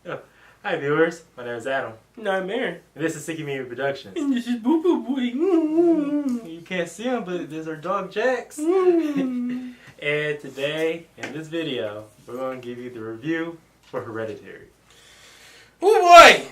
Oh, hi viewers, my name is Adam. No, I'm Aaron. And this is Sicky Media Productions. And this is Boo Boo Boy. You can't see him, but there's our dog Jax. Mm. And today, in this video, we're going to give you the review for Hereditary. Oh boy!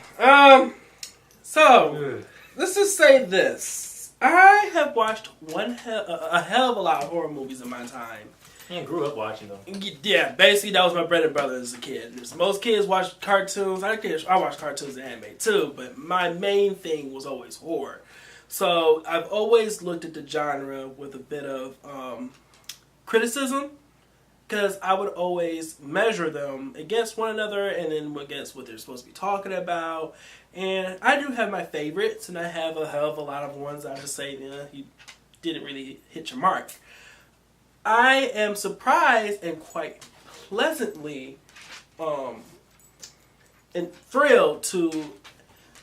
So, Ugh. let's just say this. I have watched a hell of a lot of horror movies in my time. I grew up watching them. Yeah, basically that was my bread and butter as a kid. Most kids watch cartoons. I watch cartoons and anime too, but my main thing was always horror. So I've always looked at the genre with a bit of criticism, because I would always measure them against one another and then against what they're supposed to be talking about. And I do have my favorites, and I have a hell of a lot of ones I would say, you didn't really hit your mark. I am surprised and quite pleasantly and thrilled to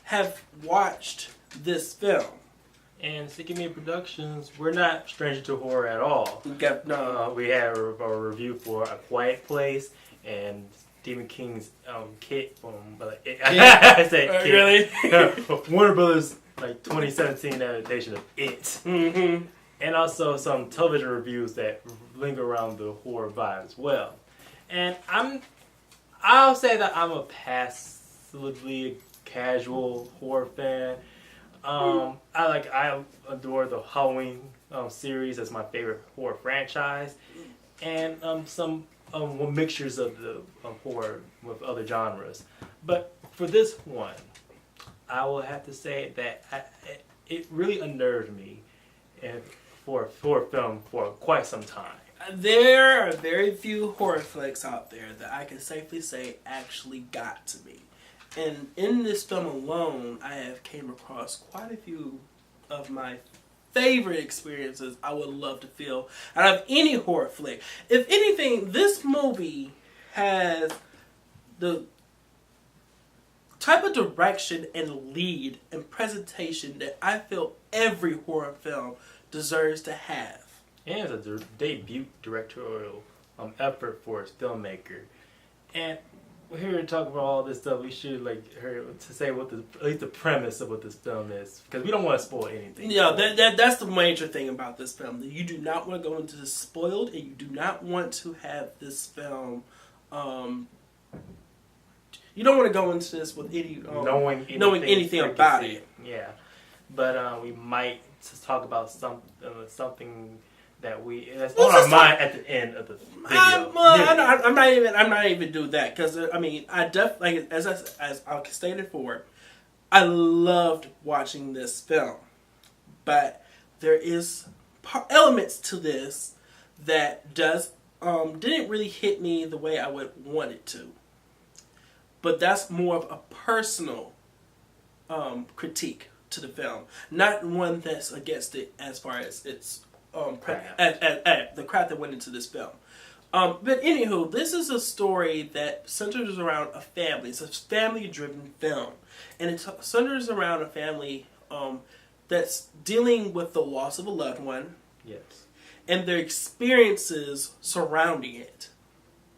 have watched this film. And Sicky Media Productions, we're not stranger to horror at all. We got We have a review for A Quiet Place and Stephen King's Kit from I said Kit. Really? Warner Brothers 2017 adaptation of It. Mm-hmm. And also some television reviews that linger around the horror vibe as well. And I'll say that I'm a passively casual horror fan. I adore the Halloween series as my favorite horror franchise, and some mixtures of the horror with other genres. But for this one, I will have to say that it really unnerved me, and for a film for quite some time. There are very few horror flicks out there that I can safely say actually got to me. And in this film alone, I have came across quite a few of my favorite experiences I would love to feel out of any horror flick. If anything, this movie has the type of direction and lead and presentation that I feel every horror film deserves to have. And it's a debut directorial effort for its filmmaker. And we're here to talk about all this stuff. We should to say what at least the premise of what this film is, because we don't want to spoil anything. Yeah, that's the major thing about this film. That you do not want to go into this spoiled, and you do not want to have this film. You don't want to go into this with any knowing anything about it. Yeah, but we might just talk about something that that's on our mind at the end of the video. I'm not even do that, because I mean, I definitely, as I stated before, I loved watching this film, but there is elements to this that didn't really hit me the way I would want it to. But that's more of a personal critique to the film, not one that's against it as far as its the crap that went into this film. But anywho, this is a story that centers around a family. It's a family-driven film, and it centers around a family that's dealing with the loss of a loved one. Yes. And their experiences surrounding it.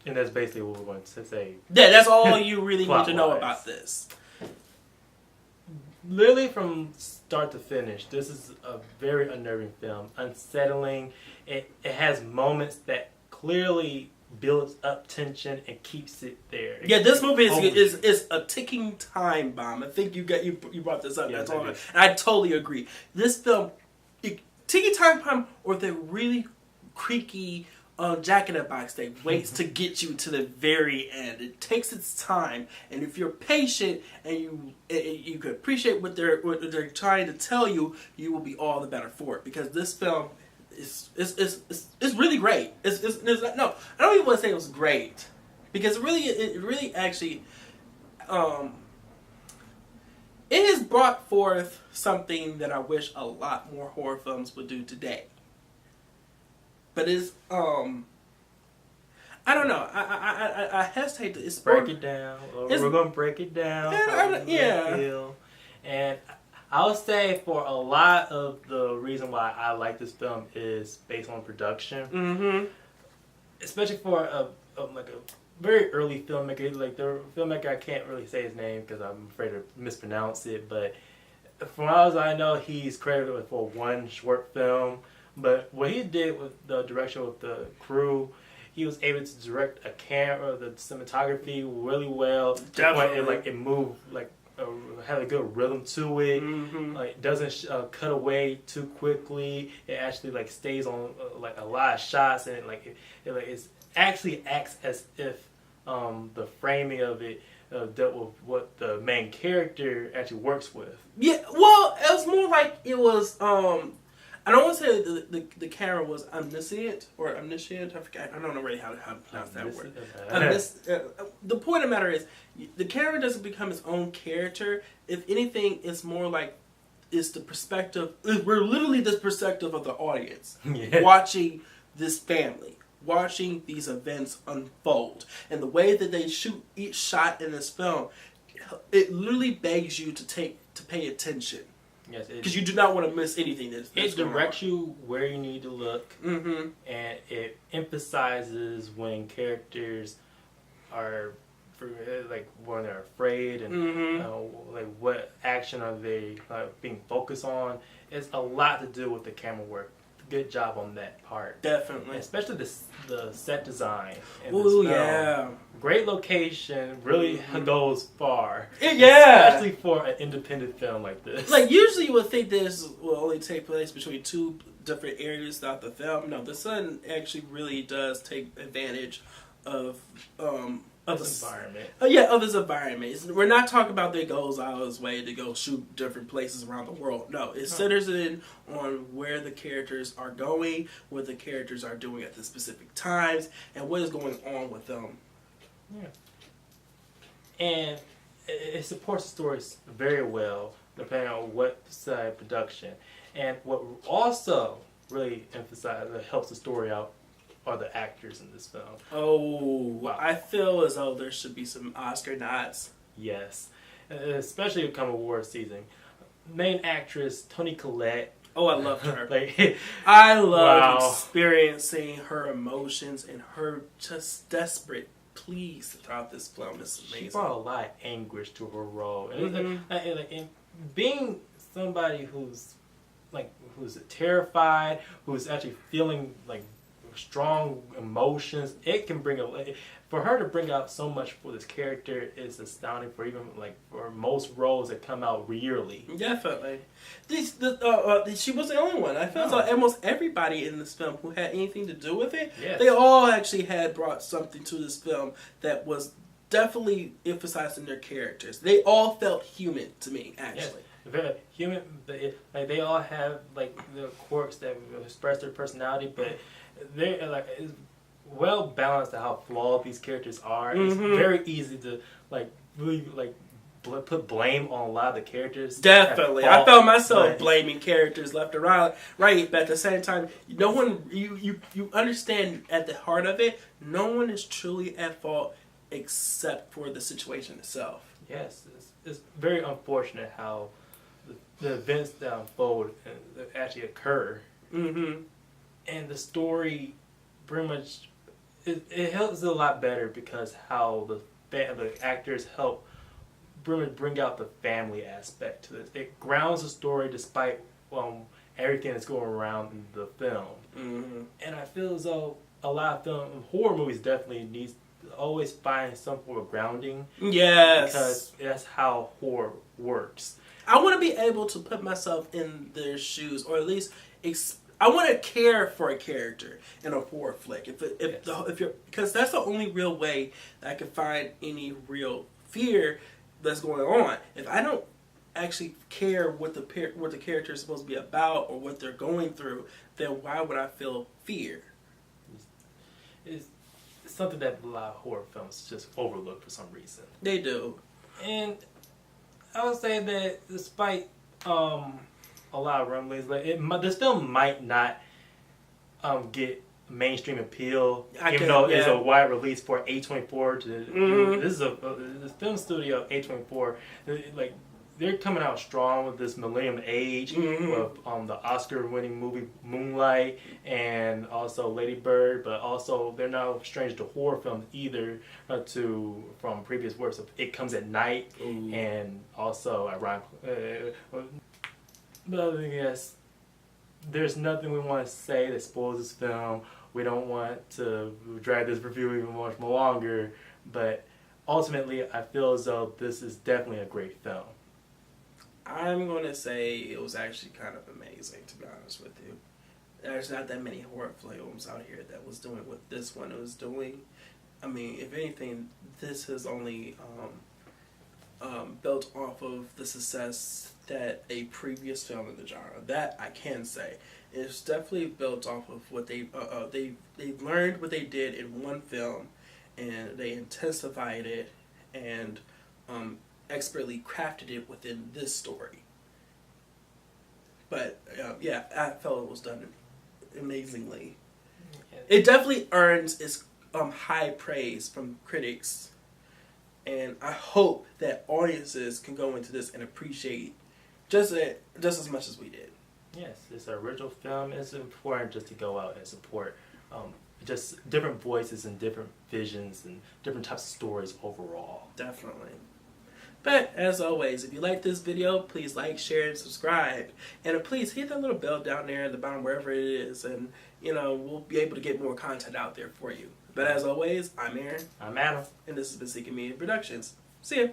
And that's basically what we're going to say. Yeah, that's all you really need to know about this. Literally from start to finish, this is a very unnerving film, unsettling. It has moments that clearly builds up tension and keeps it there. Yeah, this movie is a ticking time bomb. I think you brought this up. Yes, and I totally agree. This film, ticking time bomb, or the really creaky Jack in the Box that waits to get you to the very end. It takes its time, and if you're patient and you can appreciate what they're trying to tell you, you will be all the better for it. Because this film is really great. It's no, I don't even want to say it was great, because it really actually it has brought forth something that I wish a lot more horror films would do today. But it's I don't know. I hesitate to break it down. We're gonna break it down. Yeah. And I would say for a lot of the reason why I like this film is based on production. Mm-hmm. Especially for very early filmmaker. Like the filmmaker, I can't really say his name because I'm afraid to mispronounce it. But from as I know, he's credited for one short film. But what he did with the direction with the crew, he was able to direct a camera, the cinematography really well. Definitely. It moved had a good rhythm to it. Mm-hmm. Like doesn't cut away too quickly. It actually like stays on like a lot of shots, and it actually acts as if the framing of it dealt with what the main character actually works with. Yeah, well, it was more like it was. I don't want to say the camera was omniscient or omniscient. I forget. I don't know really how to pronounce that word. The point of the matter is, the camera doesn't become its own character. If anything, it's more like it's the perspective. We're literally the perspective of the audience watching this family. Watching these events unfold, and the way that they shoot each shot in this film, it literally begs you to pay attention. Yes, because you do not want to miss anything. It directs you where you need to look, mm-hmm. and it emphasizes when characters are like when they're afraid, and mm-hmm. Like what action are they being focused on. It's a lot to do with the camera work. Good job on that part. Definitely. Especially the set design. Oh, yeah. Great location. Really goes far. Yeah. Especially for an independent film like this. Like, usually you would think this will only take place between two different areas throughout the film. No, the sun actually really does take advantage of this environment. Of this environment. We're not talking about that goes out of his way to go shoot different places around the world. No, it centers in on where the characters are going, what the characters are doing at the specific times, and what is going on with them. Yeah. And it supports the stories very well, depending on what side of production. And what also really helps the story out are the actors in this film. Oh, wow. I feel as though there should be some Oscar nods. Yes, especially come award season. Main actress Toni Collete. Oh, I loved her. I loved experiencing her emotions and her just desperate pleas throughout this film. It's amazing. She brought a lot of anguish to her role, and being somebody who's terrified, who's actually feeling like strong emotions, it can for her to bring out so much for this character is astounding for even for most roles that come out yearly. Definitely. She was the only one. I felt like almost everybody in this film who had anything to do with it, they all actually had brought something to this film that was definitely emphasizing their characters. They all felt human to me, actually. Yes. Very human. They all have the quirks that express their personality, but they're it's well balanced to how flawed these characters are. Mm-hmm. It's very easy to really put blame on a lot of the characters. Definitely, I felt myself blaming characters left and right, but at the same time, no one you understand at the heart of it, no one is truly at fault except for the situation itself. Yes, it's very unfortunate how the events that unfold actually occur. Mm-hmm. And the story pretty much it helps it a lot better because how the actors help bring out the family aspect to this. It grounds the story despite everything that's going around in the film. Mm-hmm. And I feel as though a lot of horror movies definitely needs to always find some form of grounding. Yes, because that's how horror works. I want to be able to put myself in their shoes, or at least I want to care for a character in a horror flick. Because that's the only real way that I can find any real fear that's going on. If I don't actually care what the character is supposed to be about or what they're going through, then why would I feel fear? It's something that a lot of horror films just overlook for some reason. They do. And I would say that despite a lot of rumblings, this film might not get mainstream appeal, even though it's a wide release for A24. This is the film studio of A24. they're coming out strong with this Millennium Age, with the Oscar-winning movie Moonlight, and also Lady Bird. But also they're not strange to horror films either, from previous works of It Comes at Night, and also but other than yes, there's nothing we want to say that spoils this film. We don't want to drag this review even much more longer, but ultimately, I feel as though this is definitely a great film. I'm going to say it was actually kind of amazing, to be honest with you. There's not that many horror films out here that was doing what this one was doing. I mean, if anything, this has only built off of the success that a previous film in the genre, that I can say. It's definitely built off of what they learned what they did in one film, and they intensified it and expertly crafted it within this story. But yeah, I felt it was done amazingly. It definitely earns its high praise from critics, and I hope that audiences can go into this and appreciate just as much as we did. Yes, it's an original film. It's important just to go out and support just different voices and different visions and different types of stories overall. Definitely. But as always, if you like this video, please like, share, and subscribe. And please hit that little bell down there at the bottom, wherever it is, and we'll be able to get more content out there for you. But as always, I'm Aaron. I'm Adam. And this has been Seeking Media Productions. See ya.